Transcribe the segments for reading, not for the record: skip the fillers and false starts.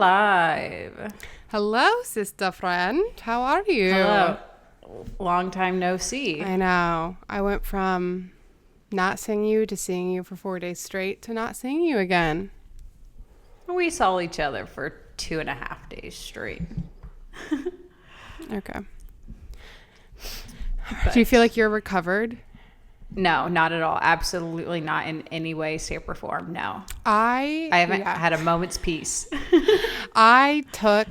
live. Hello, sister friend. How are you? Hello. Long time no see. I know. I went from not seeing you to seeing you for 4 days straight to not seeing you again. We saw each other for 2.5 days straight. Okay. But Do you feel like you're recovered? no, not at all. Absolutely not in any way, shape, or form. No. I haven't had a moment's peace. I took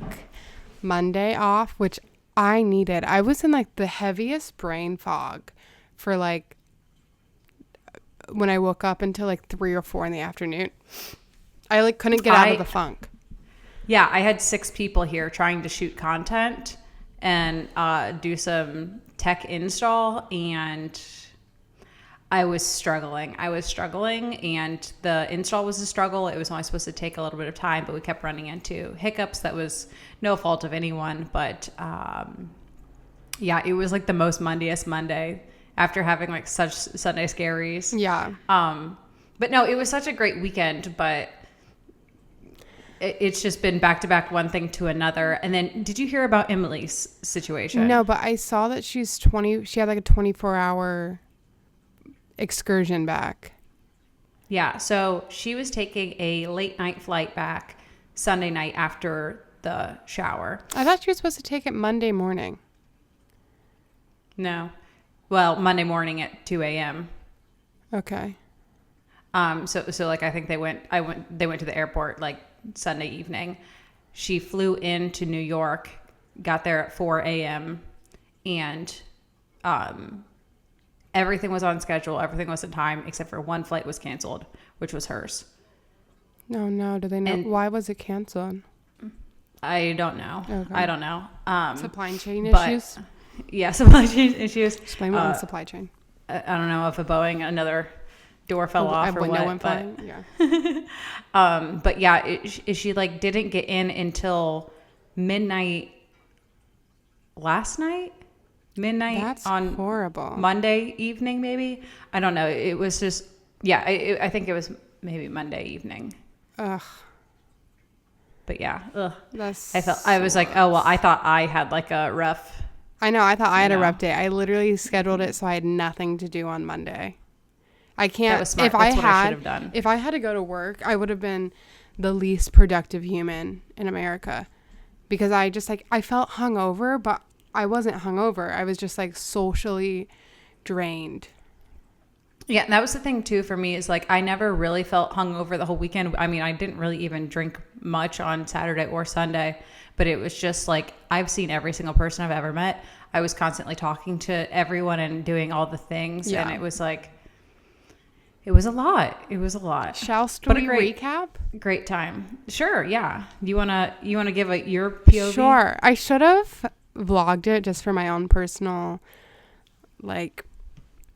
Monday off, which I needed. I was in like the heaviest brain fog for like when I woke up until like 3 or 4 in the afternoon. I like couldn't get out of the funk. Yeah, I had 6 people here trying to shoot content and do some tech install, and I was struggling. And the install was a struggle. It was only supposed to take a little bit of time, but we kept running into hiccups. That was no fault of anyone, but yeah, it was like the most Mondayest Monday after having like such Sunday scaries. Yeah. But no, it was such a great weekend, but it's just been back to back one thing to another. And then did you hear about Emily's situation? No, but I saw that she had like a 24-hour excursion back. Yeah, so she was taking a late night flight back Sunday night after the shower. I thought she was supposed to take it Monday morning. No. Well, Monday morning at 2 a.m. Okay. So like I think they went to the airport like Sunday evening. She flew into New York, got there at 4 a.m. and everything was on schedule, everything was in time except for one flight was canceled, which was hers. No, do they know why was it canceled? I don't know. Okay. I don't know. Supply chain issues? Yeah, supply chain issues. Explain what is supply chain. I don't know if another door fell off or what. But yeah, she like didn't get in until midnight last night. That's on horrible. Monday evening, maybe. I don't know. It was just, yeah, I think it was maybe Monday evening. Ugh. But yeah, ugh. I was like, oh, well, I thought I had like a rough. I know. I thought I had a rough day. I literally scheduled it so I had nothing to do on Monday. I can't. That was smart. That's what I should have done. If I had to go to work, I would have been the least productive human in America because I just like, I felt hungover, but I wasn't hungover. I was just like socially drained. Yeah, and that was the thing too for me is like I never really felt hungover the whole weekend. I mean, I didn't really even drink much on Saturday or Sunday, but it was just like I've seen every single person I've ever met. I was constantly talking to everyone and doing all the things, and it was like it was a lot. It was a lot. Shall we recap? Great time. Sure. Yeah. You wanna give your POV? Sure. I should have vlogged it just for my own personal like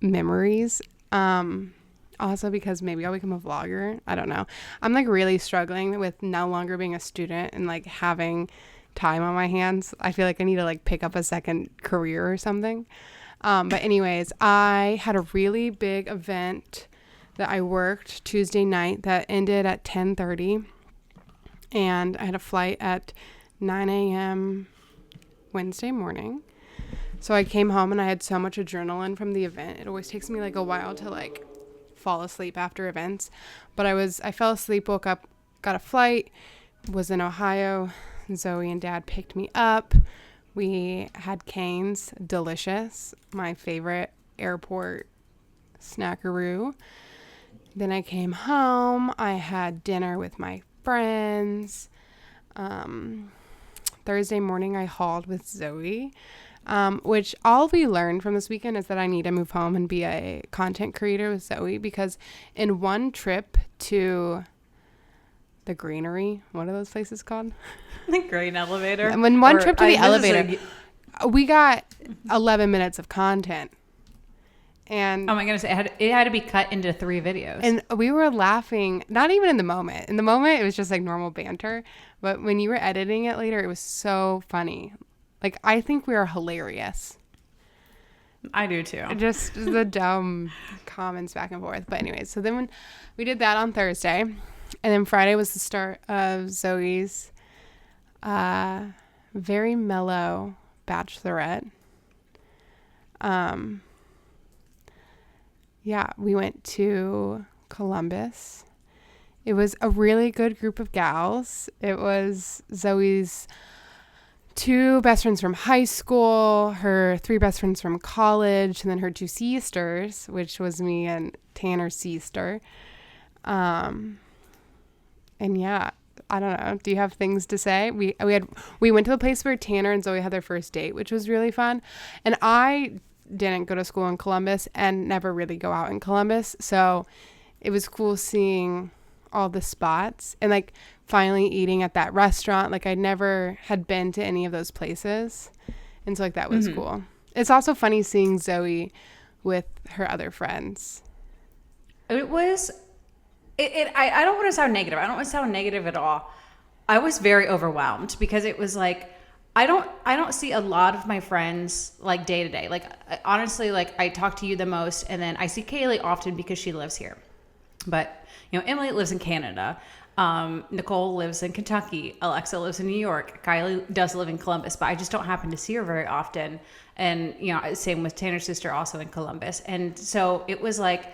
memories. Also because maybe I'll become a vlogger. I don't know. I'm like really struggling with no longer being a student and like having time on my hands. I feel like I need to like pick up a second career or something. But anyways, I had a really big event that I worked Tuesday night that ended at 10:30, and I had a flight at 9 a.m. Wednesday morning. So I came home and I had so much adrenaline from the event. It always takes me like a while to like fall asleep after events, but I fell asleep, woke up, got a flight, was in Ohio. Zoe and Dad picked me up. We had Cane's, delicious, my favorite airport snackaroo. Then I came home. I had dinner with my friends. Thursday morning I hauled with Zoe, which all we learned from this weekend is that I need to move home and be a content creator with Zoe, because in one trip to the greenery, what are those places called? The grain elevator. And when one trip to the elevator, we got 11 minutes of content. And oh my goodness, it had to be cut into 3 videos. And we were laughing, not even in the moment. In the moment, it was just like normal banter. But when you were editing it later, it was so funny. Like, I think we are hilarious. I do too. Just the dumb comments back and forth. But anyways, so then when we did that on Thursday, and then Friday was the start of Zoe's Very mellow Bachelorette. Yeah, we went to Columbus. It was a really good group of gals. It was Zoe's 2 best friends from high school, her 3 best friends from college, and then her 2 sisters, which was me and Tanner's sister. And yeah, I don't know. Do you have things to say? We went to the place where Tanner and Zoe had their first date, which was really fun. And I didn't go to school in Columbus and never really go out in Columbus, so it was cool seeing all the spots and like finally eating at that restaurant. Like I never had been to any of those places, and so like that was cool. It's also funny seeing Zoe with her other friends. It was I don't want to sound negative. I don't want to sound negative at all. I was very overwhelmed because it was like I don't see a lot of my friends like day to day. Like honestly, like I talk to you the most, and then I see Kaylee often because she lives here. But you know, Emily lives in Canada. Nicole lives in Kentucky. Alexa lives in New York. Kylie does live in Columbus, but I just don't happen to see her very often. And you know, same with Tanner's sister, also in Columbus. And so it was like,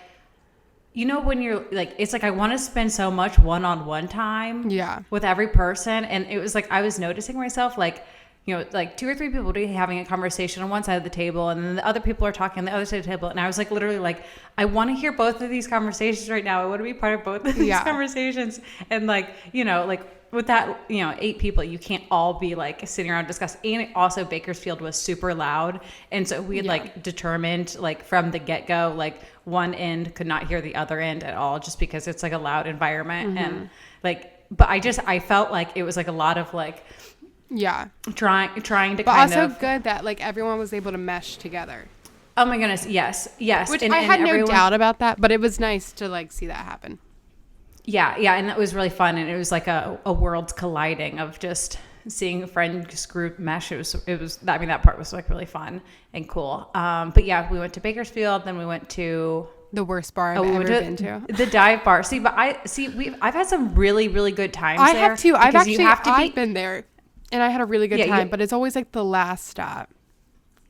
you know, when you're like, it's like I want to spend so much one-on-one time with every person. And it was like I was noticing myself like, you know, like 2 or 3 people having a conversation on one side of the table, and then the other people are talking on the other side of the table. And I was like, literally like, I want to hear both of these conversations right now. I want to be part of both of these conversations. And like, you know, like with that, you know, 8 people, you can't all be like sitting around discussing. And also Bakersfield was super loud. And so we had like determined like from the get-go, like one end could not hear the other end at all, just because it's like a loud environment. And like, but I felt like it was like a lot of like, trying to but kind also of good that like everyone was able to mesh together. Oh my goodness, yes Which I had no doubt about that, but it was nice to like see that happen. Yeah, and it was really fun, and it was like a worlds colliding of just seeing a friends group mesh. It was I mean, that part was like really fun and cool. But yeah, we went to Bakersfield, then we went to the worst bar I've ever been to. The dive bar. I've had some really, really good times there. I have too. I've been there. And I had a really good time, but it's always like the last stop.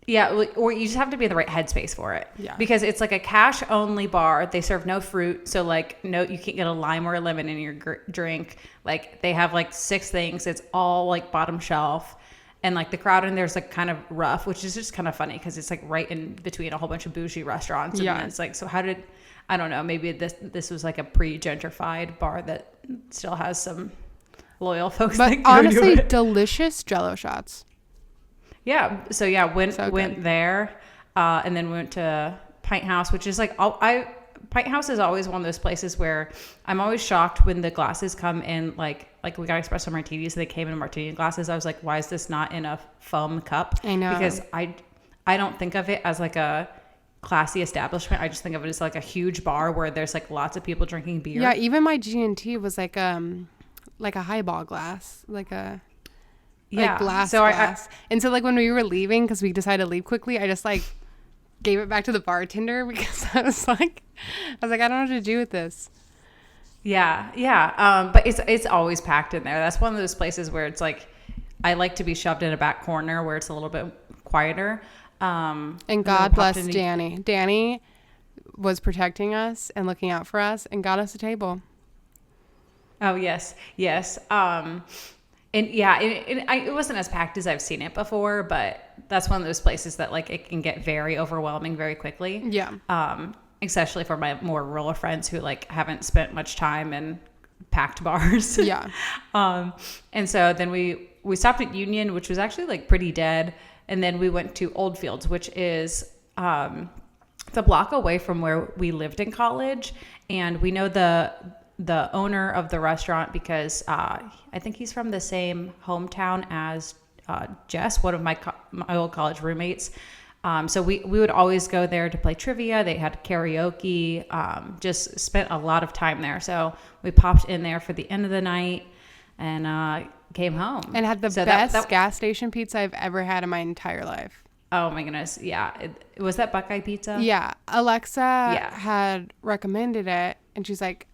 Yeah, or you just have to be in the right headspace for it. Yeah. Because it's like a cash only bar. They serve no fruit, so like no, you can't get a lime or a lemon in your drink. Like they have like 6 things. It's all like bottom shelf, and like the crowd in there's like kind of rough, which is just kind of funny because it's like right in between a whole bunch of bougie restaurants. And it's like, so how did I don't know? Maybe this was like a pre-gentrified bar that still has some loyal folks. But honestly, delicious Jell-O shots. Yeah. So yeah, went there, and then went to Pint House, which is like Pint House is always one of those places where I'm always shocked when the glasses come in like we got espresso martinis. They came in martini glasses. I was like, why is this not in a foam cup? I know, because I don't think of it as like a classy establishment. I just think of it as like a huge bar where there's like lots of people drinking beer. Yeah, even my G&T was like a highball glass, glass. And so like when we were leaving, because we decided to leave quickly, I just like gave it back to the bartender because I was like, I don't know what to do with this. Yeah. But it's always packed in there. That's one of those places where it's like, I like to be shoved in a back corner where it's a little bit quieter. And God bless Danny. Danny was protecting us and looking out for us and got us a table. Oh, yes. And yeah, it wasn't as packed as I've seen it before, but that's one of those places that like it can get very overwhelming very quickly. Yeah. Especially for my more rural friends who like haven't spent much time in packed bars. Yeah. And so then we stopped at Union, which was actually like pretty dead. And then we went to Oldfields, which is the block away from where we lived in college. And we know the owner of the restaurant because I think he's from the same hometown as Jess, one of my old college roommates. So we would always go there to play trivia. They had karaoke, just spent a lot of time there. So we popped in there for the end of the night and came home. And had the best gas station pizza I've ever had in my entire life. Oh my goodness. Yeah. Was that Buckeye Pizza? Yeah. Alexa had recommended it and she's like,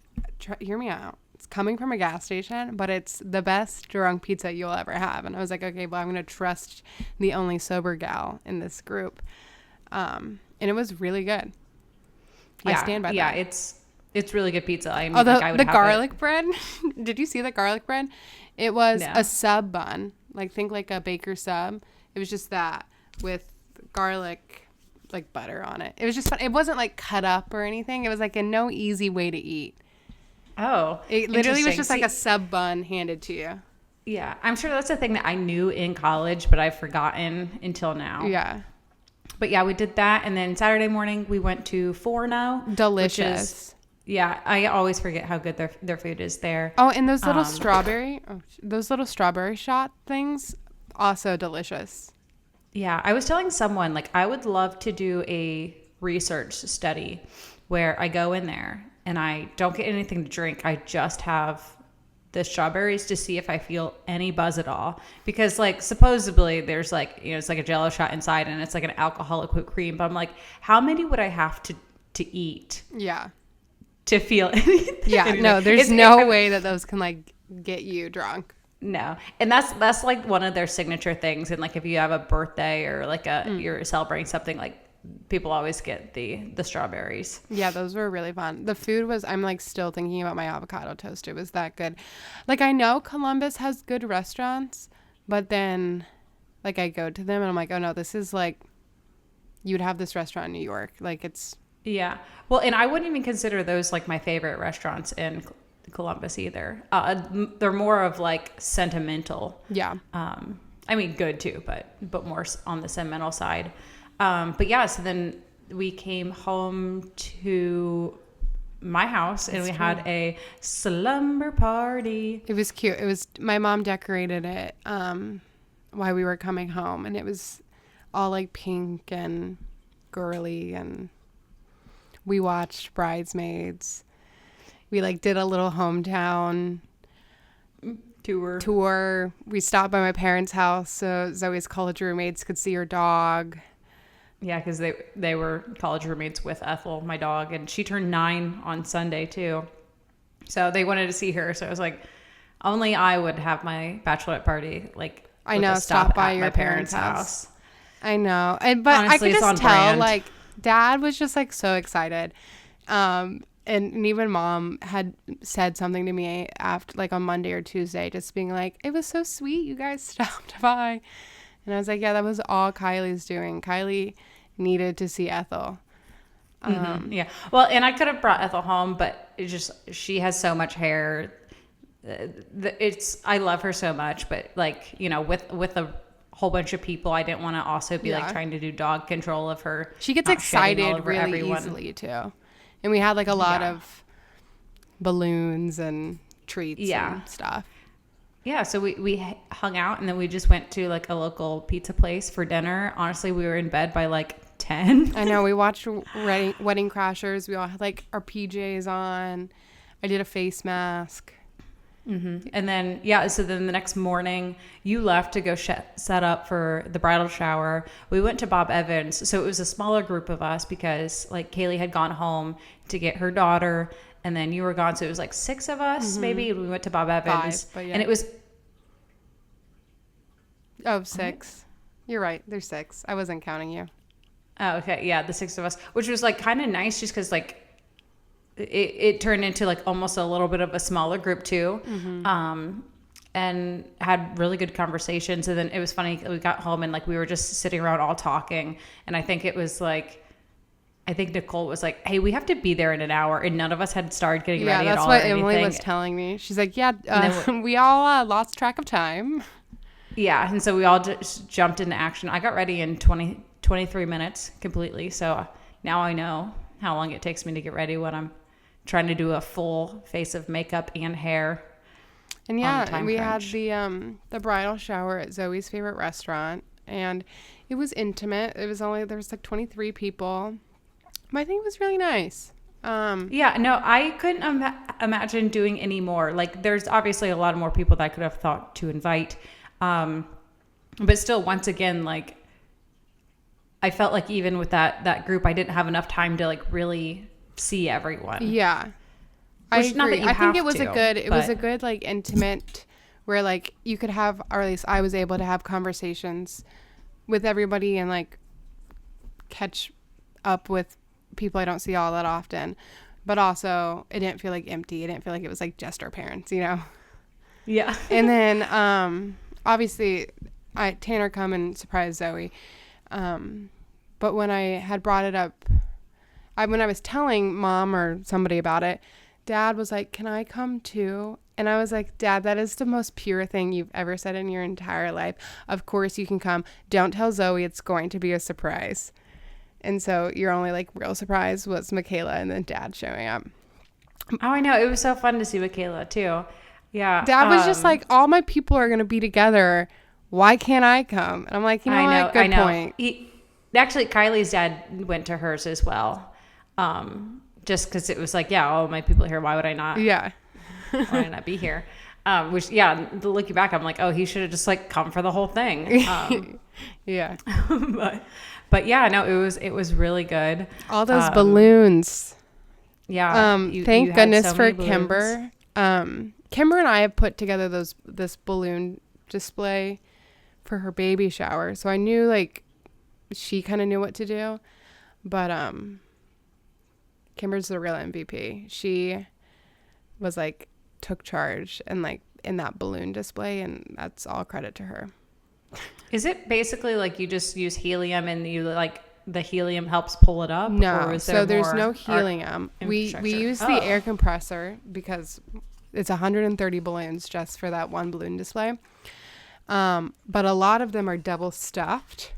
hear me out. It's coming from a gas station, but it's the best drunk pizza you'll ever have. And I was like, okay, well, I'm going to trust the only sober gal in this group. And it was really good. I stand by that. Yeah, it's really good pizza. I mean, Although like, I would the have garlic bread, did you see the garlic bread? It was No. a sub bun, like think like a baker sub. It was just that with garlic, like butter on it. It was just fun. It wasn't like cut up or anything. It was like a no easy way to eat. Oh, It literally was just like See, a sub bun handed to you. yeah, I'm sure that's a thing that I knew in college, but I've forgotten until now. Yeah. But yeah, we did that, and then Saturday morning we went to Forno. Delicious. Yeah, I always forget how good their food is there. Oh, and those little strawberry shot things, also delicious. Yeah, I was telling someone, like, I would love to do a research study where I go in there and I don't get anything to drink. I just have the strawberries to see if I feel any buzz at all. Because, like, supposedly there's, like, you know, it's like a Jell-O shot inside and it's like an alcoholic whipped cream. But I'm like, how many would I have to eat Yeah. to feel anything? Yeah, no, there's no way that those can, like, get you drunk. No. And that's like one of their signature things. And like if you have a birthday or like you're celebrating something, like people always get the strawberries. Yeah, those were really fun. The food was, I'm like still thinking about my avocado toast. It was that good. Like I know Columbus has good restaurants, but then like I go to them and I'm like, oh no, this is like, you'd have this restaurant in New York. Like it's. Yeah. Well, and I wouldn't even consider those like my favorite restaurants in Columbus either. They're more of like sentimental. Yeah. I mean, good too, but more on the sentimental side. But yeah, so then we came home to my house and we had a slumber party. It was cute. It was, my mom decorated it while we were coming home, and it was all like pink and girly, and we watched Bridesmaids. We like did a little hometown tour. We stopped by my parents' house so Zoe's college roommates could see her dog. Yeah, because they were college roommates with Ethel, my dog, and she turned 9 on Sunday too. So they wanted to see her. So I was like, only I would have my bachelorette party. Like I know, stop by your parents' house. I know, but honestly, I could just tell brand. like Dad was just like so excited. And even Mom had said something to me after, like on Monday or Tuesday, just being like, it was so sweet you guys stopped by. And I was like, yeah, that was all Kylie's doing. Kylie needed to see Ethel. Yeah. Well, and I could have brought Ethel home, but it just, she has so much hair. I love her so much, but like, you know, with a whole bunch of people, I didn't want to also be like trying to do dog control of her. She gets excited really easily too. And we had like a lot of balloons and treats and stuff. Yeah, so we hung out and then we just went to like a local pizza place for dinner. Honestly, we were in bed by like 10. I know. We watched Wedding Crashers. We all had like our PJs on. I did a face mask. Mm-hmm. And then, so then the next morning you left to go set up for the bridal shower. We went to Bob Evans. So it was a smaller group of us because like Kaylee had gone home to get her daughter and then you were gone. So it was like 6 of us maybe. We went to Bob Evans 5, and it was. Oh, 6. You're right. There's 6. I wasn't counting you. Oh, okay. Yeah. The 6 of us, which was like kind of nice just cause like, it turned into like almost a little bit of a smaller group too. And had really good conversations. And then it was funny. We got home and like, we were just sitting around all talking. And I think it was like, Nicole was like, hey, we have to be there in an hour. And none of us had started getting ready at all. Yeah, that's what Emily was telling me. She's like, we all lost track of time. Yeah. And so we all just jumped into action. I got ready in 23 minutes completely. So now I know how long it takes me to get ready when I'm trying to do a full face of makeup and hair. And we had the bridal shower at Zoe's favorite restaurant, and it was intimate. There was like 23 people, but I think it was really nice. I couldn't imagine doing any more. Like there's obviously a lot of more people that I could have thought to invite. But still, once again, like I felt like even with that group, I didn't have enough time to like really see everyone. Yeah. I Which, not that agree. you I think have it was to, it was a but- good like intimate where like you could have, or at least I was able to have conversations with everybody and like catch up with people I don't see all that often. But also it didn't feel like empty. It didn't feel like it was like just our parents, you know? Yeah. And then obviously Tanner come and surprised Zoe. But when I had brought it up, when I was telling mom or somebody about it, Dad was like, "Can I come too?" And I was like, "Dad, that is the most pure thing you've ever said in your entire life. Of course you can come. Don't tell Zoe it's going to be a surprise." And so your only like real surprise was Michaela and then Dad showing up. Oh, I know. It was so fun to see Michaela too. Yeah. Dad was just like, all my people are going to be together. Why can't I come? And I'm like, you know what? Good point. Actually, Kylie's dad went to hers as well. Just because it was like, yeah, all my people are here. Why would I not? Yeah. Why would I not be here? Which, yeah, looking back, I'm like, oh, he should have just like come for the whole thing. Yeah. But yeah, no, it was really good. All those balloons. Yeah. Thank you had goodness so for many balloons. Kimber. Kimber and I have put together this balloon display for her baby shower. So I knew like she kind of knew what to do. But Kimber's the real MVP. She was like took charge and like in that balloon display, and that's all credit to her. Is it basically like you just use helium and you like the helium helps pull it up? No, or is so there there's more no helium. We infrastructure? use the air compressor because it's 130 balloons just for that one balloon display. But a lot of them are double stuffed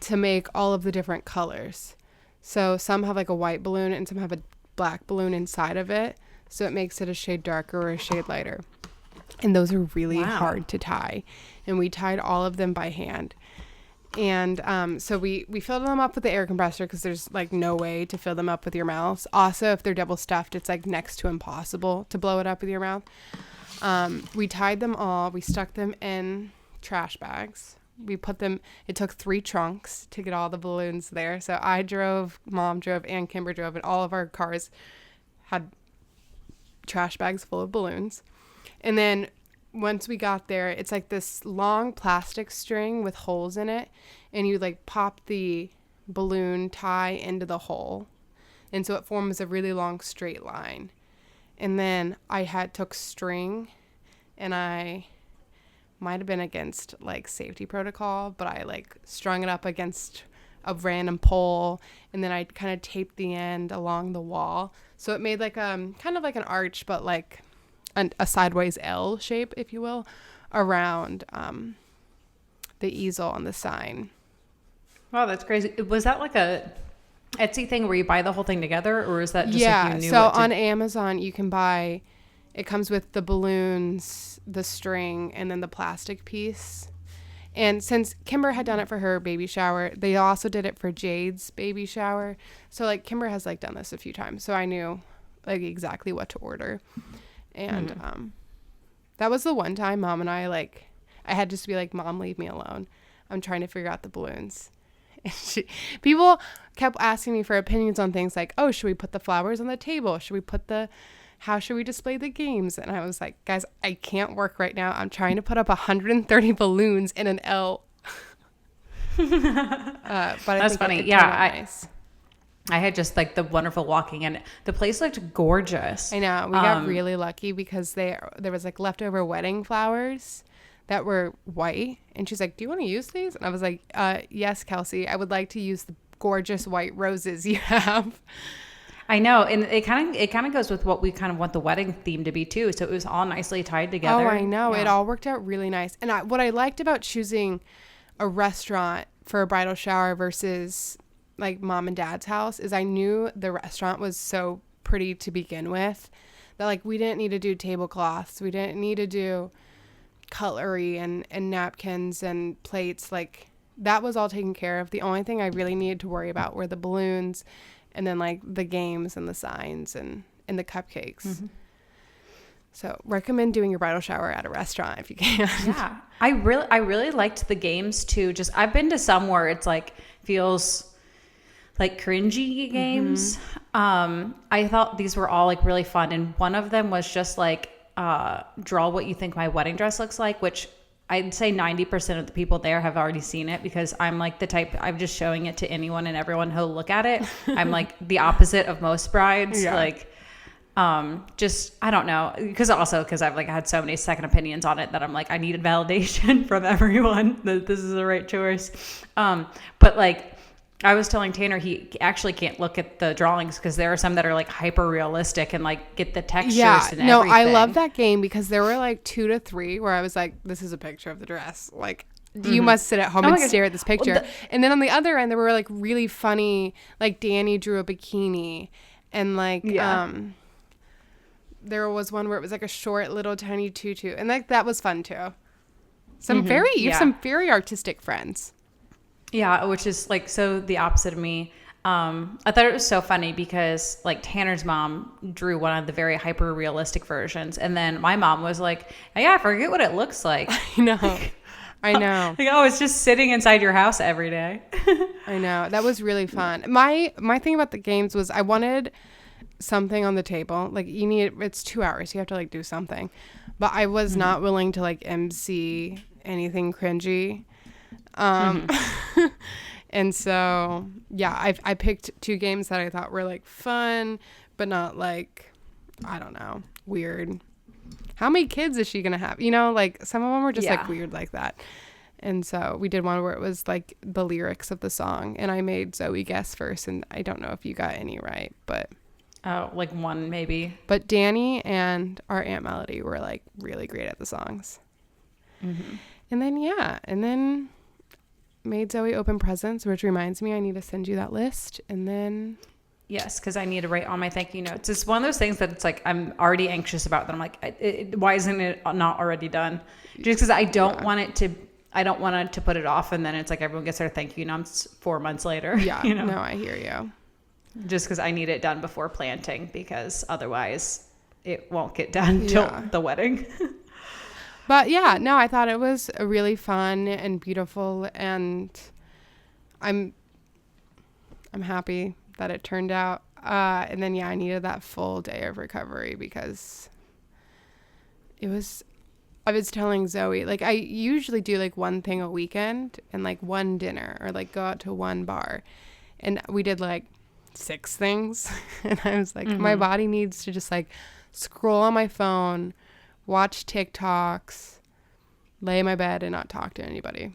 to make all of the different colors. So some have like a white balloon and some have a black balloon inside of it. So it makes it a shade darker or a shade lighter. And those are really hard to tie. And we tied all of them by hand. And so we filled them up with the air compressor because there's like no way to fill them up with your mouth. Also, if they're double stuffed, it's like next to impossible to blow it up with your mouth. We tied them all. We stuck them in trash bags. We put them, it took 3 trunks to get all the balloons there. So I drove, Mom drove, and Kimber drove, and all of our cars had trash bags full of balloons. And then once we got there, it's like this long plastic string with holes in it, and you like pop the balloon tie into the hole, and so it forms a really long straight line. And then I took string, and I might have been against like safety protocol, but I like strung it up against a random pole, and then I kind of taped the end along the wall, so it made like kind of like an arch, but like a sideways L shape, if you will, around the easel on the sign. Wow, that's crazy. Was that like a Etsy thing where you buy the whole thing together, or is that just like you knew so what to... on Amazon you can buy, it comes with the balloons, the string, and then the plastic piece. And since Kimber had done it for her baby shower, they also did it for Jade's baby shower. So like Kimber has like done this a few times, so I knew like exactly what to order. And that was the one time Mom and I had just to be like, Mom, leave me alone. I'm trying to figure out the balloons. And people kept asking me for opinions on things like, oh, should we put the flowers on the table? How should we display the games? And I was like, guys, I can't work right now. I'm trying to put up 130 balloons in an L. But That's funny. Yeah. Nice. I had just like the wonderful walking, and the place looked gorgeous. I know. We got really lucky because there was like leftover wedding flowers that were white. And she's like, do you want to use these? And I was like, yes, Kelsey, I would like to use the gorgeous white roses you have. I know. And it kind of goes with what we kind of want the wedding theme to be too. So it was all nicely tied together. Oh, I know. Yeah. It all worked out really nice. And what I liked about choosing a restaurant for a bridal shower versus like Mom and Dad's house is I knew the restaurant was so pretty to begin with that like we didn't need to do tablecloths. We didn't need to do cutlery and napkins and plates. Like that was all taken care of. The only thing I really needed to worry about were the balloons and then like the games and the signs and the cupcakes. Mm-hmm. So recommend doing your bridal shower at a restaurant if you can. Yeah. I really liked the games too. I've been to some where it's like feels like cringy games. I thought these were all like really fun, and one of them was just like draw what you think my wedding dress looks like, which I'd say 90% of the people there have already seen it, because I'm like the type, I'm just showing it to anyone and everyone who'll look at it. I'm like the opposite of most brides. Yeah. Like just, I don't know, because I've like had so many second opinions on it that I'm like, I needed validation from everyone that this is the right choice. But like, I was telling Tanner he actually can't look at the drawings because there are some that are like hyper realistic and like get the textures and everything. No, I love that game because there were like 2 to 3 where I was like, this is a picture of the dress. Like, you must sit at home and stare at this picture. And then on the other end, there were like really funny, like Danny drew a bikini, and like, there was one where it was like a short little tiny tutu, and like that was fun too. You have some very artistic friends. Yeah, which is like so the opposite of me. I thought it was so funny because like Tanner's mom drew one of the very hyper realistic versions, and then my mom was like, "Yeah, I forget what it looks like." I know. Like, oh, it's just sitting inside your house every day. I know. That was really fun. My thing about the games was I wanted something on the table. Like it's 2 hours. You have to like do something, but I was not willing to like MC anything cringy. And so, yeah, I picked 2 games that I thought were like fun, but not like, I don't know, weird. How many kids is she going to have? You know, like some of them were just like weird like that. And so we did one where it was like the lyrics of the song, and I made Zoe guess first, and I don't know if you got any right, but. Oh, like one maybe. But Danny and our Aunt Melody were like really great at the songs. And then made Zoe open presents, which reminds me I need to send you that list. And then yes, because I need to write all my thank you notes. It's one of those things that it's like I'm already anxious about, that I'm like, why isn't it not already done? Just because I don't want it to put it off, and then it's like everyone gets their thank you notes 4 months later. Yeah, you know? No, I hear you. Just because I need it done before planting, because otherwise it won't get done till the wedding. But yeah, no, I thought it was really fun and beautiful, and I'm happy that it turned out. And then I needed that full day of recovery because I was telling Zoe, like I usually do like one thing a weekend and like one dinner or like go out to one bar, and we did like 6 things. And I was like, my body needs to just like scroll on my phone, watch TikToks, lay in my bed, and not talk to anybody.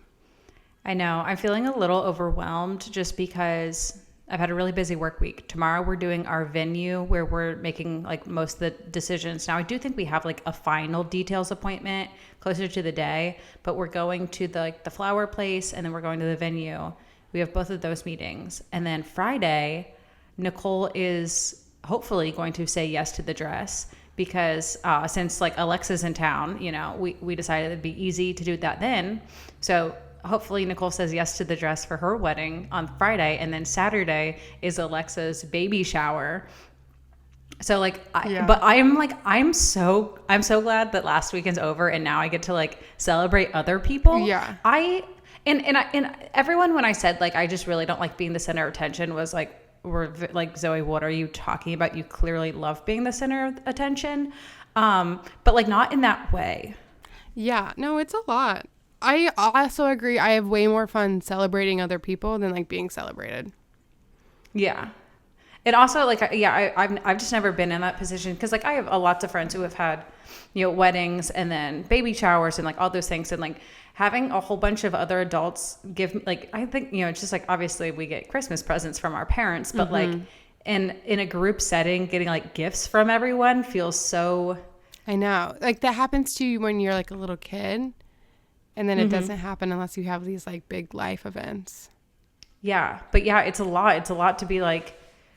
I know. I'm feeling a little overwhelmed just because I've had a really busy work week. Tomorrow we're doing our venue where we're making like most of the decisions. Now I do think we have like a final details appointment closer to the day, but we're going to the flower place, and then we're going to the venue. We have both of those meetings. And then Friday, Nicole is hopefully going to say yes to the dress, because since like Alexa's in town, you know, we decided it'd be easy to do that then. So hopefully Nicole says yes to the dress for her wedding on Friday, and then Saturday is Alexa's baby shower. So like, but I'm so glad that last weekend's over, and now I get to like celebrate other people. Yeah. And everyone, when I said like I just really don't like being the center of attention, was like, we're like, Zoe, what are you talking about? You clearly love being the center of attention, but like not in that way. Yeah, no, it's a lot. I also agree. I have way more fun celebrating other people than like being celebrated. Yeah. And also like, I've just never been in that position, because like I have lots of friends who have had, you know, weddings and then baby showers and like all those things, and like having a whole bunch of other adults give, like, I think, you know, it's just like, obviously we get Christmas presents from our parents, but like in a group setting, getting like gifts from everyone feels so. I know, like that happens to you when you're like a little kid, and then it doesn't happen unless you have these like big life events. Yeah. But yeah, it's a lot to be like,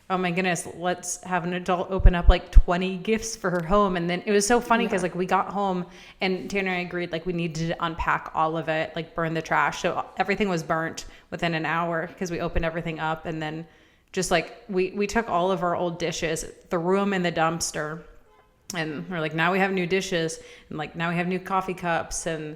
oh my goodness, let's have an adult open up like 20 gifts for her home. And then it was so funny because like we got home and Tanner and I agreed like we needed to unpack all of it, like burn the trash. So everything was burnt within an hour because we opened everything up. And then just like we took all of our old dishes, threw them in the dumpster, and we're like, now we have new dishes, and like now we have new coffee cups, and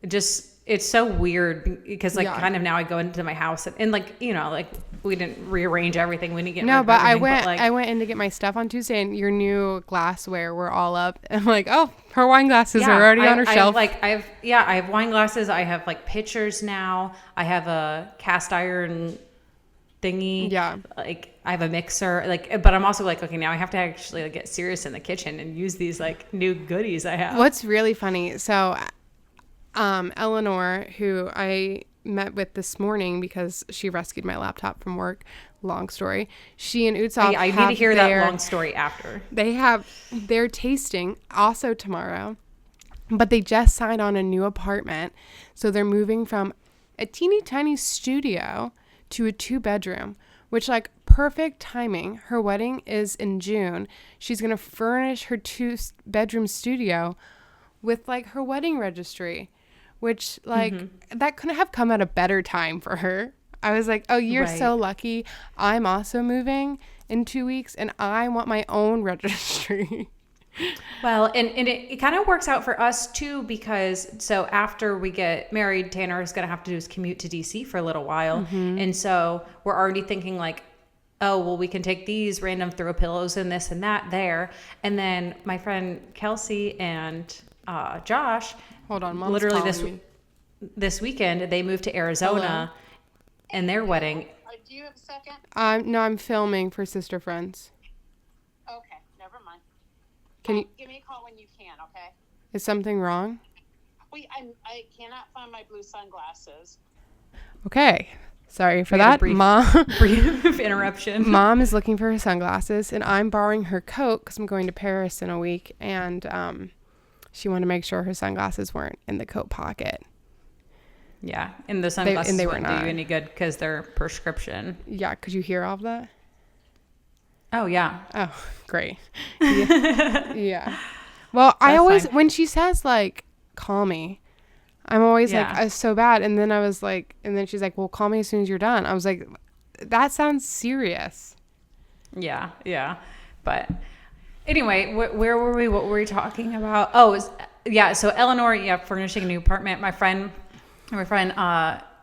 just it's so weird because like Yeah. kind of now I go into my house and like, you know, like we didn't rearrange everything. We didn't get rid No, of but everything, like, I went in to get my stuff on Tuesday, and your new glassware were all up. I'm like, oh, her wine glasses are already on her shelf. I have wine glasses. I have like pitchers now. I have a cast iron thingy. Yeah. Like I have a mixer. Like, but I'm also like, okay, now I have to actually like get serious in the kitchen and use these like new goodies I have. What's really funny? So, Eleanor, who I met with this morning because she rescued my laptop from work. Long story. She and Utsov I need to hear that long story after. They have their tasting also tomorrow, but they just signed on a new apartment. So they're moving from a teeny tiny studio to a 2-bedroom, which like perfect timing. Her wedding is in June. She's going to furnish her 2-bedroom studio with like her wedding registry, which like that couldn't have come at a better time for her. I was like, oh, you're so lucky. I'm also moving in 2 weeks and I want my own registry. Well, and it kind of works out for us too, because so after we get married, Tanner is going to have to do his commute to DC for a little while. And so we're already thinking like, oh, well, we can take these random throw pillows and this and that there. And then my friend Kelsey and Josh, Hold on, Mom's literally calling me. this weekend, they moved to Arizona and their wedding. Do you have a second? No, I'm filming for Sister Friends. Okay, never mind. Can you? Give me a call when you can, okay? Is something wrong? I cannot find my blue sunglasses. Okay. Sorry for We had a that, brief- Mom. Brief interruption. Mom is looking for her sunglasses, and I'm borrowing her coat because I'm going to Paris in a week, and she wanted to make sure her sunglasses weren't in the coat pocket. Yeah, and the sunglasses they were wouldn't do not. you any good because they're prescription. Yeah, could you hear all of that? Oh, yeah. Oh, great. Yeah. Yeah. Well, I That's always, fine. when she says, like, call me, I'm always like, Yeah. it's so bad. And then I was like, and then she's like, well, call me as soon as you're done. I was like, that sounds serious. Yeah, yeah. But anyway, where were we? What were we talking about? Oh, so Eleanor, furnishing a new apartment. My friend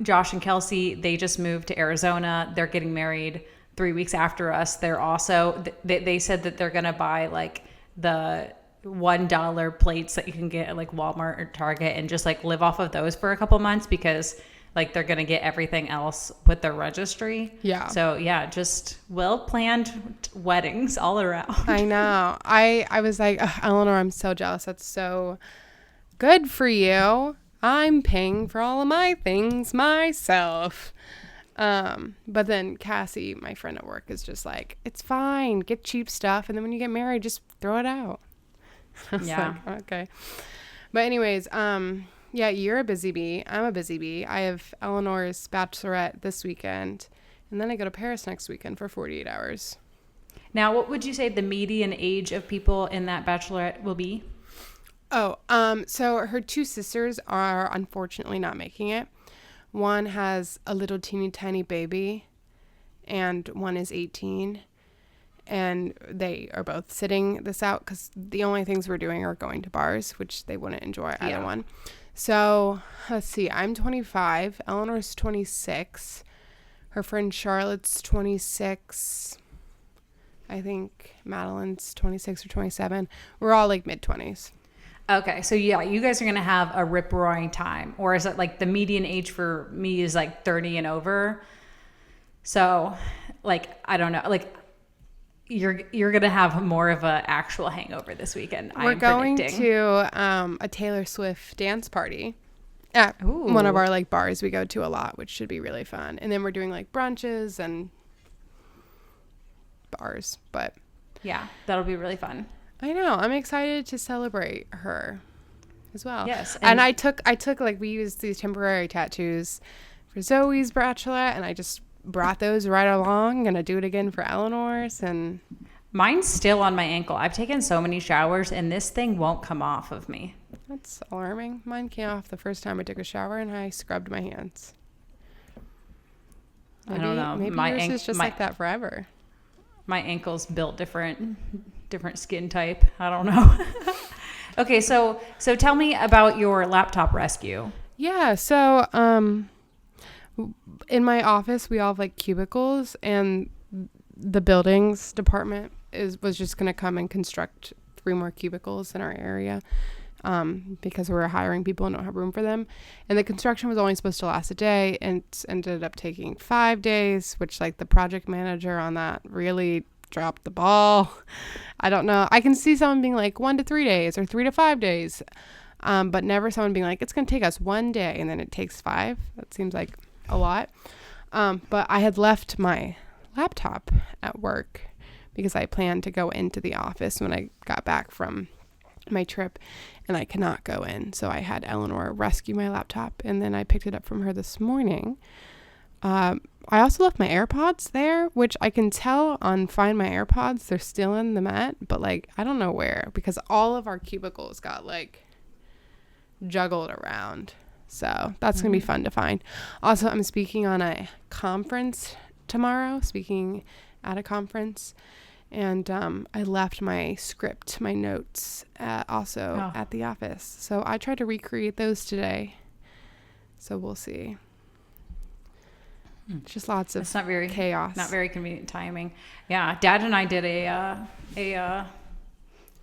Josh and Kelsey, they just moved to Arizona. They're getting married 3 weeks after us. They're also, they said that they're going to buy like the $1 plates that you can get at like Walmart or Target and just like live off of those for a couple months because like they're going to get everything else with their registry. Yeah. So yeah, just well-planned weddings all around. I know. I was like, ugh, Eleanor, I'm so jealous. That's so good for you. I'm paying for all of my things myself. But then Cassie, my friend at work, is just like, it's fine. Get cheap stuff. And then when you get married, just throw it out. I was Yeah. like, okay. But anyways, yeah, you're a busy bee. I'm a busy bee. I have Eleanor's Bachelorette this weekend. And then I go to Paris next weekend for 48 hours. Now, what would you say the median age of people in that Bachelorette will be? Oh, so her 2 sisters are unfortunately not making it. One has a little teeny tiny baby and one is 18. And they are both sitting this out because the only things we're doing are going to bars, which they wouldn't enjoy either one. So let's see. I'm 25. Eleanor's 26. Her friend Charlotte's 26. I think Madeline's 26 or 27. We're all like mid-20s. Okay, so yeah, you guys are going to have a rip-roaring time. Or is it like the median age for me is like 30 and over? So, like, I don't know. Like, you're going to have more of an actual hangover this weekend, We're going to a Taylor Swift dance party at one of our like bars we go to a lot, which should be really fun. And then we're doing like brunches and bars. But Yeah, that'll be really fun. I know, I'm excited to celebrate her as well. Yes, and I took like, we used these temporary tattoos for Zoe's Bachelorette, and I just brought those right along. I'm gonna do it again for Eleanor's, and Mine's still on my ankle. I've taken so many showers, and this thing won't come off of me. that's alarming. Mine came off the first time I took a shower, and I scrubbed my hands. I don't know. Maybe My yours ank- is just my- like that forever. My ankle's built different skin type. I don't know. Okay, so tell me about your laptop rescue. Yeah, so in my office we all have like cubicles, and the buildings department was just going to come and construct 3 more cubicles in our area, because we're hiring people and don't have room for them. And the construction was only supposed to last a day, and it ended up taking 5 days, which like the project manager on that really dropped the ball. I don't know. I can see someone being like 1 to 3 days or 3 to 5 days, but never someone being like, it's going to take us 1 day and then it takes 5. That seems like a lot. But I had left my laptop at work because I planned to go into the office when I got back from my trip, and I cannot go in. So I had Eleanor rescue my laptop, and then I picked it up from her this morning. I also left my AirPods there, which I can tell on Find My AirPods. They're still in the Met, but like, I don't know where, because all of our cubicles got like juggled around. So that's going to be fun to find. Also, I'm speaking on a conference tomorrow, speaking at a conference. And I left my script, my notes, also at the office. So I tried to recreate those today. So we'll see. Just lots of chaos. Not very convenient timing. Yeah, Dad and I did a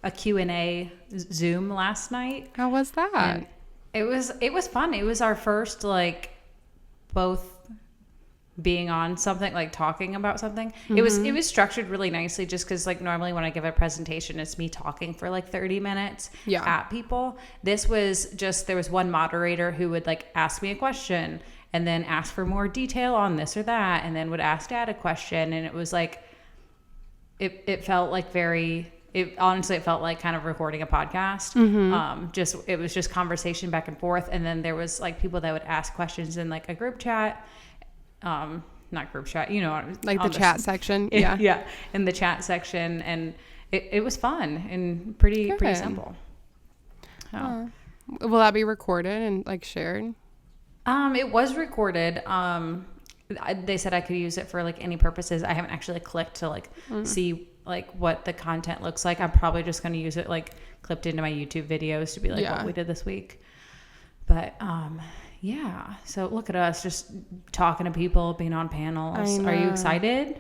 Q&A Zoom last night. How was that? And it was fun. It was our first like both being on something, like talking about something. It was structured really nicely, just because like normally when I give a presentation it's me talking for like 30 minutes at people. This was just, there was one moderator who would like ask me a question and then ask for more detail on this or that, and then would ask Dad a question, and it was like it felt like it felt like kind of recording a podcast. It was just conversation back and forth, and then there was like people that would ask questions in like a group chat. Not group chat, you know, like the chat section. Yeah. In the chat section. And it was fun and pretty simple. Will that be recorded and like shared? It was recorded. They said I could use it for like any purposes. I haven't actually clicked to like see like what the content looks like. I'm probably just going to use it like clipped into my YouTube videos to be like what we did this week. But, yeah. So look at us just talking to people, being on panels. Are you excited?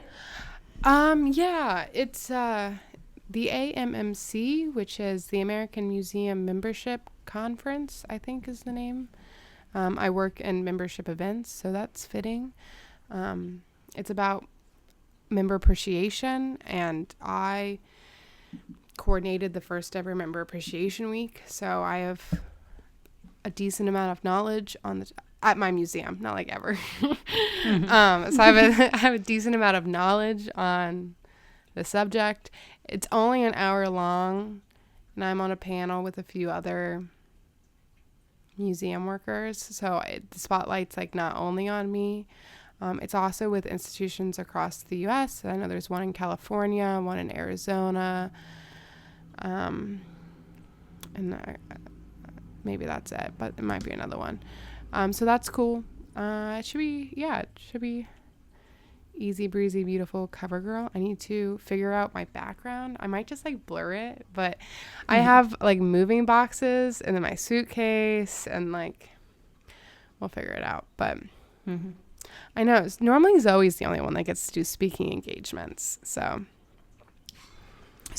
Yeah, it's the AMMC, which is the American Museum Membership Conference, I think is the name. I work in membership events, so that's fitting. It's about member appreciation, and I coordinated the first ever member appreciation week, so I have a decent amount of knowledge on at my museum, not like ever. So I have a decent amount of knowledge on the subject. It's only an hour long, and I'm on a panel with a few other museum workers. So the spotlight's like not only on me. It's also with institutions across the U.S. I know there's one in California, one in Arizona, and maybe that's it, but it might be another one. So that's cool. It should be easy breezy, beautiful cover girl. I need to figure out my background. I might just like blur it, but I have like moving boxes and then my suitcase, and like we'll figure it out. But I know normally Zoe's the only one that gets to do speaking engagements. So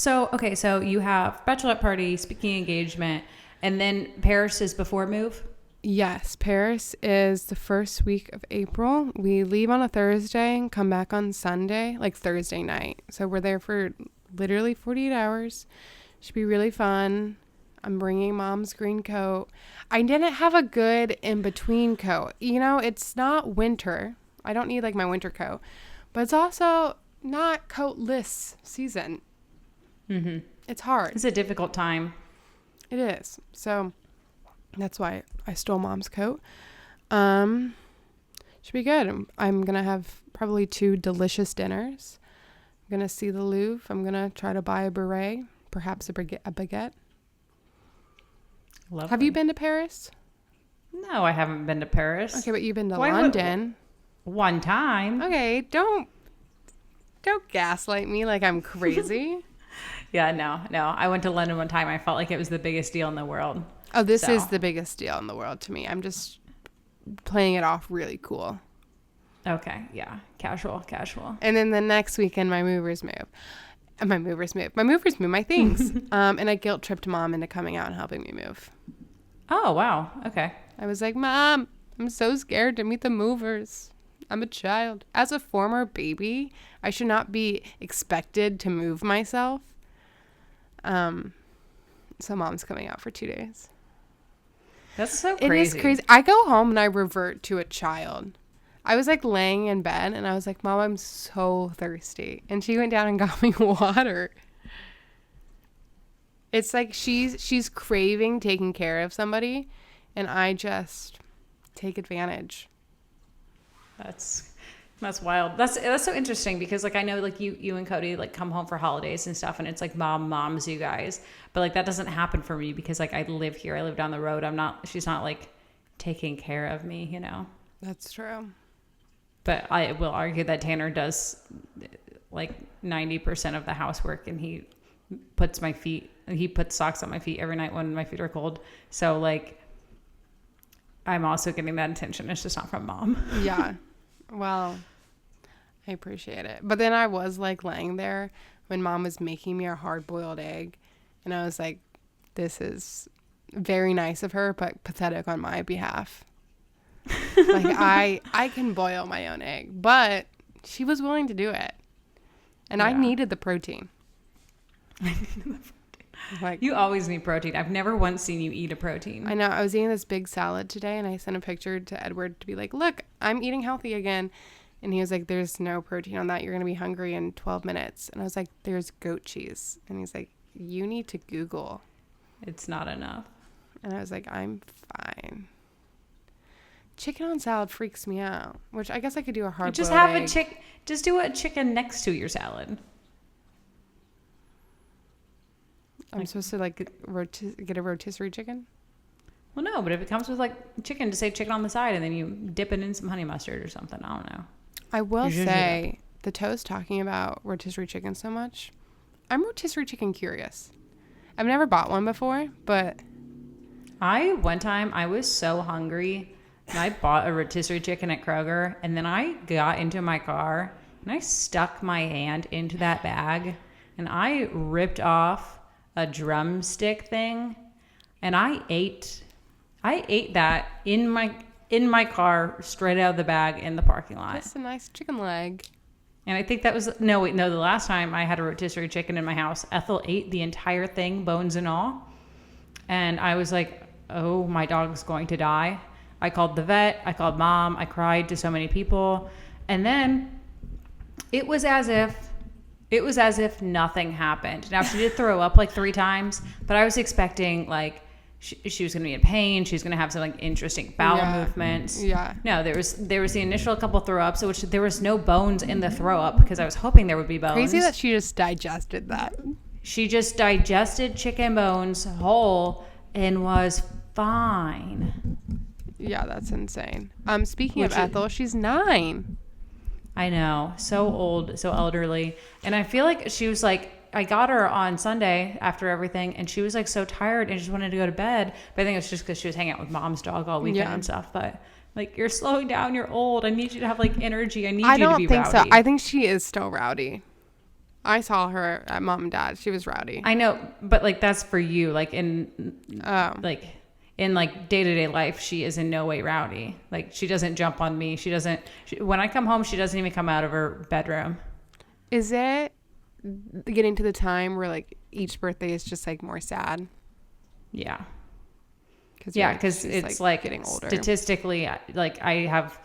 okay, so you have bachelorette party, speaking engagement, and then Paris is before move? Yes, Paris is the first week of April. We leave on a Thursday and come back on Sunday, like Thursday night. So we're there for literally 48 hours. Should be really fun. I'm bringing Mom's green coat. I didn't have a good in-between coat. You know, it's not winter. I don't need like my winter coat. But it's also not coatless season. It's hard. It's a difficult time. It is. So that's why I stole Mom's coat. Should be good. I'm going to have probably 2 delicious dinners. I'm going to see the Louvre. I'm going to try to buy a beret, perhaps a baguette. Lovely. Have you been to Paris? No, I haven't been to Paris. Okay, but you've been to London. One time. Okay, don't gaslight me like I'm crazy. Yeah, no. I went to London one time. I felt like it was the biggest deal in the world. Oh, this is the biggest deal in the world to me. I'm just playing it off really cool. Okay, yeah, casual. And then the next weekend, my movers move my things. And I guilt tripped mom into coming out and helping me move. Oh, wow. Okay. I was like, Mom, I'm so scared to meet the movers. I'm a child. As a former baby, I should not be expected to move myself. So mom's coming out for 2 days. That's so crazy. It is crazy. I go home and I revert to a child. I was like laying in bed and I was like, Mom, I'm so thirsty. And she went down and got me water. It's like she's craving taking care of somebody, and I just take advantage. That's wild. That's so interesting because like I know like you and Cody like come home for holidays and stuff, and it's like moms you guys, but like that doesn't happen for me because like I live here, I live down the road. She's not like taking care of me, you know. That's true. But I will argue that Tanner does like 90% of the housework, and he puts socks on my feet every night when my feet are cold. So like I'm also getting that attention. It's just not from mom. Yeah. Well, I appreciate it. But then I was like laying there when mom was making me a hard-boiled egg, and I was like, this is very nice of her, but pathetic on my behalf. Like I can boil my own egg, but she was willing to do it. And I needed the protein. Like, you always need protein. I've never once seen you eat a protein. I know. I was eating this big salad today, and I sent a picture to Edward to be like, look, I'm eating healthy again. And he was like, there's no protein on that. You're going to be hungry in 12 minutes. And I was like, there's goat cheese. And he's like, you need to Google. It's not enough. And I was like, I'm fine. Chicken on salad freaks me out, which I guess I could do a hard-boiled egg. Just do a chicken next to your salad. I'm supposed to like get a rotisserie chicken? Well, no, but if it comes with like chicken, just say chicken on the side, and then you dip it in some honey mustard or something. I don't know. I will say, the toast talking about rotisserie chicken so much, I'm rotisserie chicken curious. I've never bought one before, but One time I was so hungry, and I bought a rotisserie chicken at Kroger, and then I got into my car and I stuck my hand into that bag, and I ripped off a drumstick thing, and I ate that in my car straight out of the bag in the parking lot. That's a nice chicken leg. And I think that was the last time I had a rotisserie chicken in my house, Ethel ate the entire thing, bones and all, and I was like, oh, my dog's going to die. I called the vet, I called mom, I cried to so many people, and then it was as if nothing happened. Now, she did throw up like 3 times, but I was expecting like she was going to be in pain. She was going to have some like interesting bowel movements. Yeah. No, there was the initial couple throw ups, which there was no bones in the throw up because I was hoping there would be bones. Crazy that she just digested that. She just digested chicken bones whole and was fine. Yeah, that's insane. Speaking of Ethel, she's 9. I know. So old, so elderly. And I feel like she was like, I got her on Sunday after everything, and she was like so tired and just wanted to go to bed. But I think it was just because she was hanging out with mom's dog all weekend and stuff. But like, you're slowing down. You're old. I need you to have like energy. I need you to be rowdy. I don't think so. I think she is still rowdy. I saw her at mom and dad. She was rowdy. I know, but like that's for you. Like in day-to-day life, she is in no way rowdy. Like she doesn't jump on me. When I come home, she doesn't even come out of her bedroom. Is it getting to the time where like each birthday is just like more sad? Yeah. Because it's like getting older. Statistically, like I have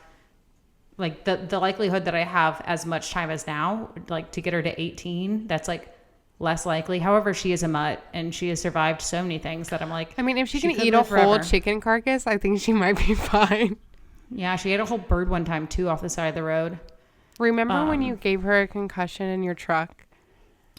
like the likelihood that I have as much time as now, like to get her to 18, that's like less likely. However, she is a mutt and she has survived so many things that I'm like, I mean, if she can eat a whole chicken carcass, I think she might be fine. Yeah, she ate a whole bird one time too off the side of the road. Remember when you gave her a concussion in your truck?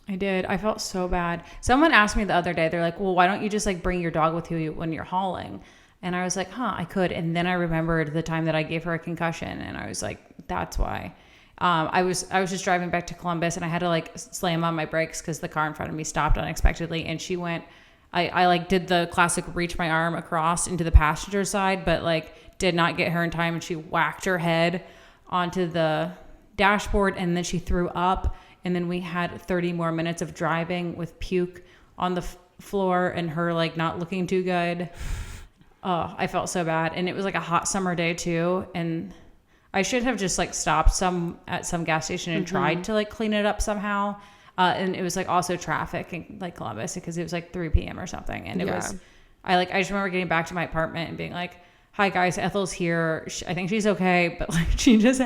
I did. I felt so bad. Someone asked me the other day, they're like, well, why don't you just like bring your dog with you when you're hauling? And I was like, I could. And then I remembered the time that I gave her a concussion, and I was like, that's why. I was just driving back to Columbus, and I had to like slam on my brakes because the car in front of me stopped unexpectedly, and she went. I like did the classic reach my arm across into the passenger side, but like did not get her in time, and she whacked her head onto the dashboard, and then she threw up. And then we had 30 more minutes of driving with puke on the floor and her like not looking too good. Oh, I felt so bad. And it was like a hot summer day too. And I should have just like stopped at some gas station and tried to like clean it up somehow. And it was like also traffic in like Columbus because it was like 3 p.m. or something. And it was, I just remember getting back to my apartment and being like, hi guys, Ethel's here. I think she's okay. But like she just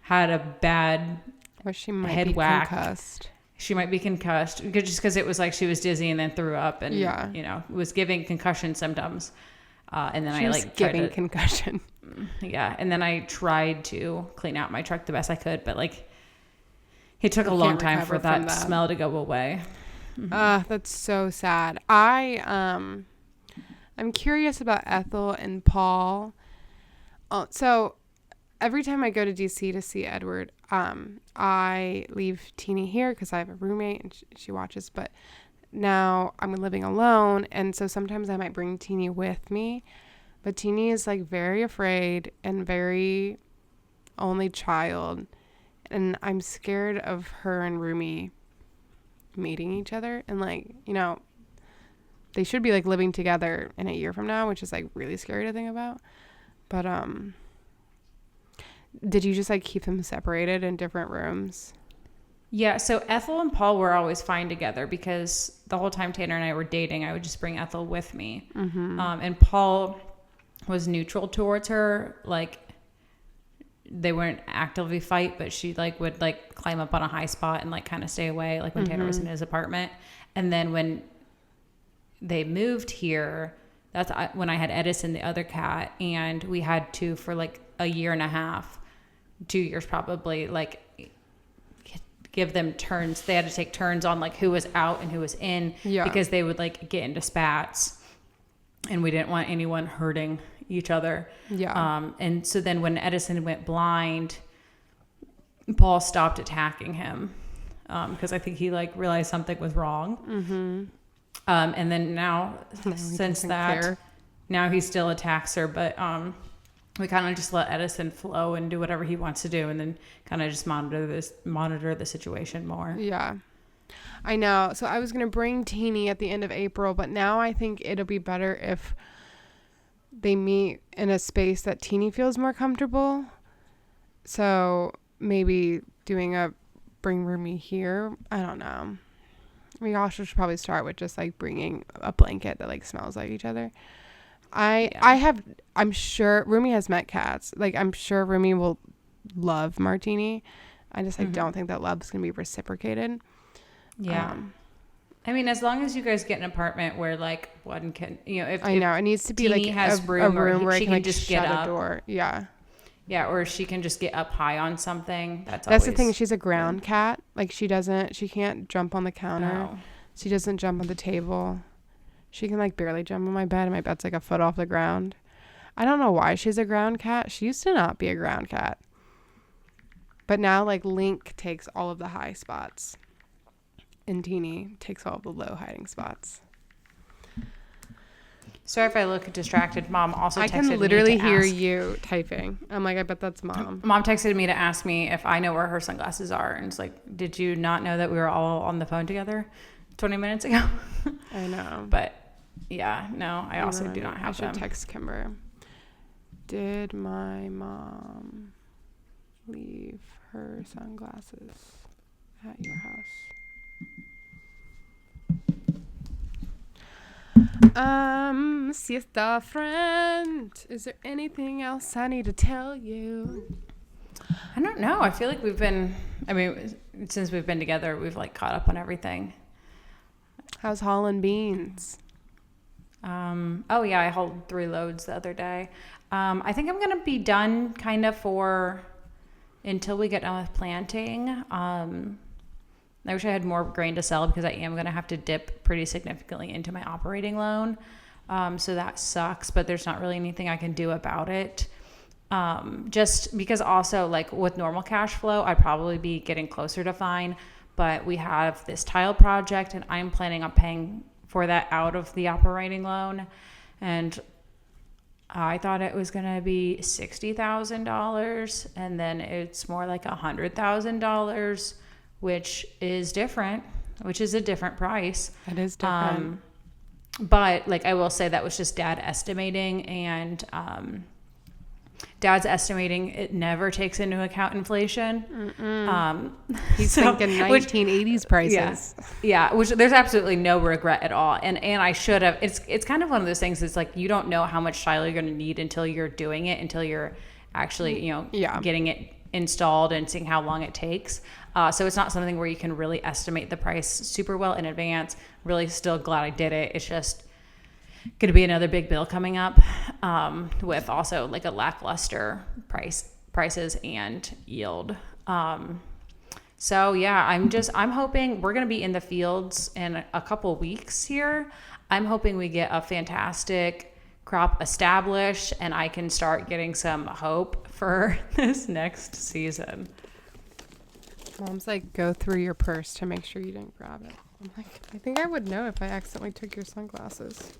had a bad Or she might head be whack. Concussed. She might be concussed just because it was like she was dizzy and then threw up and you know was giving concussion symptoms. And then She I was like giving concussion. Yeah, and then I tried to clean out my truck the best I could, but like it took a long time for that smell to go away. That's so sad. I'm curious about Ethel and Paul. So every time I go to DC to see Edward, I leave Teeny here because I have a roommate and she watches, but now I'm living alone, and so sometimes I might bring Teeny with me, but Teeny is like very afraid and very only child, and I'm scared of her and Rumi meeting each other, and like, you know, they should be like living together in a year from now, which is like really scary to think about. But did you just like keep them separated in different rooms? Yeah, so Ethel and Paul were always fine together because the whole time Tanner and I were dating, I would just bring Ethel with me. And Paul was neutral towards her. Like, they wouldn't actively fight, but she like would like climb up on a high spot and like kind of stay away, like when Tanner was in his apartment. And then when they moved here, that's when I had Edison, the other cat, and we had two for like a year and a half, 2 years probably, like give them turns. They had to take turns on like who was out and who was in because they would like get into spats, and we didn't want anyone hurting each other. And so then when Edison went blind, Paul stopped attacking him because I think he like realized something was wrong. And then now since that, now he still attacks her, but we kind of just let Edison flow and do whatever he wants to do, and then kind of just monitor the situation more. Yeah, I know. So I was gonna bring Teeny at the end of April, but now I think it'll be better if they meet in a space that Teeny feels more comfortable. So maybe doing a bring Rumi here. I don't know. We also should probably start with just like bringing a blanket that like smells like each other. I'm sure Rumi has met cats. Like, I'm sure Rumi will love Martini. I just like don't think that love's gonna be reciprocated. Yeah. I mean, as long as you guys get an apartment where like one can, you know, if it needs to be Teeny like has a room where she can like just shut get a up. door. Yeah, or she can just get up high on something. That's the thing. She's a ground cat. Like she can't jump on the counter. No. She doesn't jump on the table. She can like barely jump on my bed, and my bed's like a foot off the ground. I don't know why she's a ground cat. She used to not be a ground cat. But now like Link takes all of the high spots, and Teeny takes all of the low hiding spots. Sorry if I look distracted. Mom also texted me. I can literally hear you typing. I'm like, I bet that's Mom. Mom texted me to ask me if I know where her sunglasses are, and it's like, did you not know that we were all on the phone together 20 minutes ago? I know. But yeah, no, I also do not have them. I should text Kimber. Did my mom leave her sunglasses at your house? Siesta friend, is there anything else I need to tell you? I don't know. I feel like since we've been together, we've like caught up on everything. How's Holland Beans? Oh yeah, I hauled 3 loads the other day. I think I'm gonna be done kind of until we get done with planting. I wish I had more grain to sell because I am going to have to dip pretty significantly into my operating loan. So that sucks, but there's not really anything I can do about it. Just because also like with normal cash flow, I'd probably be getting closer to fine, but we have this tile project and I'm planning on paying for that out of the operating loan. And I thought it was going to be $60,000, and then it's more like $100,000, which is different, which is a different price. That is different. But like, I will say that was just dad estimating, and dad's estimating it never takes into account inflation. He's thinking 1980s prices. Yeah, which there's absolutely no regret at all. And I should have. It's kind of one of those things. It's like you don't know how much tile you're going to need until you're doing it, until you're actually getting it installed and seeing how long it takes. So it's not something where you can really estimate the price super well in advance. Really, still glad I did it. It's just going to be another big bill coming up, with also like a lackluster prices and yield. So yeah, I'm hoping we're going to be in the fields in a couple weeks here. I'm hoping we get a fantastic crop established and I can start getting some hope for this next season. Mom's like, go through your purse to make sure you didn't grab it. I'm like, I think I would know if I accidentally took your sunglasses.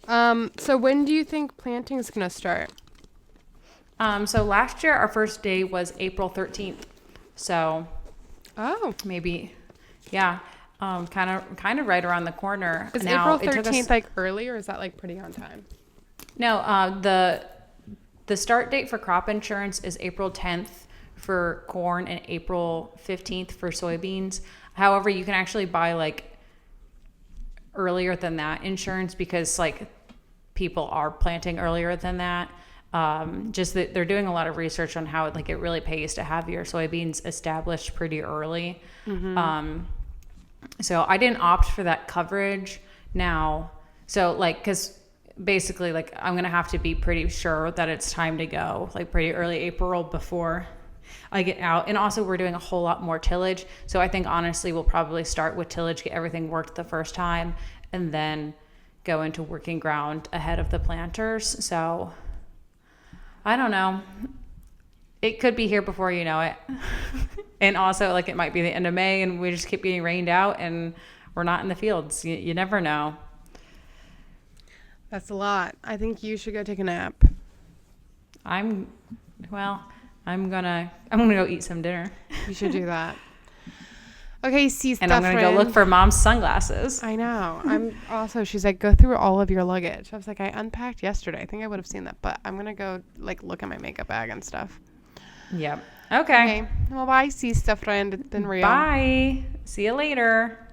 So when do you think planting is going to start? So last year our first day was April 13th. So maybe, yeah, kind of right around the corner. Is now, April 13th like early, or is that like pretty on time? No, the start date for crop insurance is April 10th for corn and April 15th for soybeans. However, you can actually buy like earlier than that insurance because like people are planting earlier than that. Just that they're doing a lot of research on how like it really pays to have your soybeans established pretty early. So I didn't opt for that coverage now. So like, cause basically like I'm going to have to be pretty sure that it's time to go like pretty early April before I get out. And also we're doing a whole lot more tillage. So I think honestly, we'll probably start with tillage, get everything worked the first time, and then go into working ground ahead of the planters. So I don't know. It could be here before you know it. And also like it might be the end of May and we just keep getting rained out and we're not in the fields. You never know. That's a lot. I think you should go take a nap. I'm gonna go eat some dinner. You should do that. Okay, see, and I'm gonna go look for Mom's sunglasses. I know. She's like, go through all of your luggage. I was like, I unpacked yesterday. I think I would have seen that, but I'm gonna go like look at my makeup bag and stuff. Yep. Okay. Well, bye, see stuff friend. It's been real. Bye. See you later.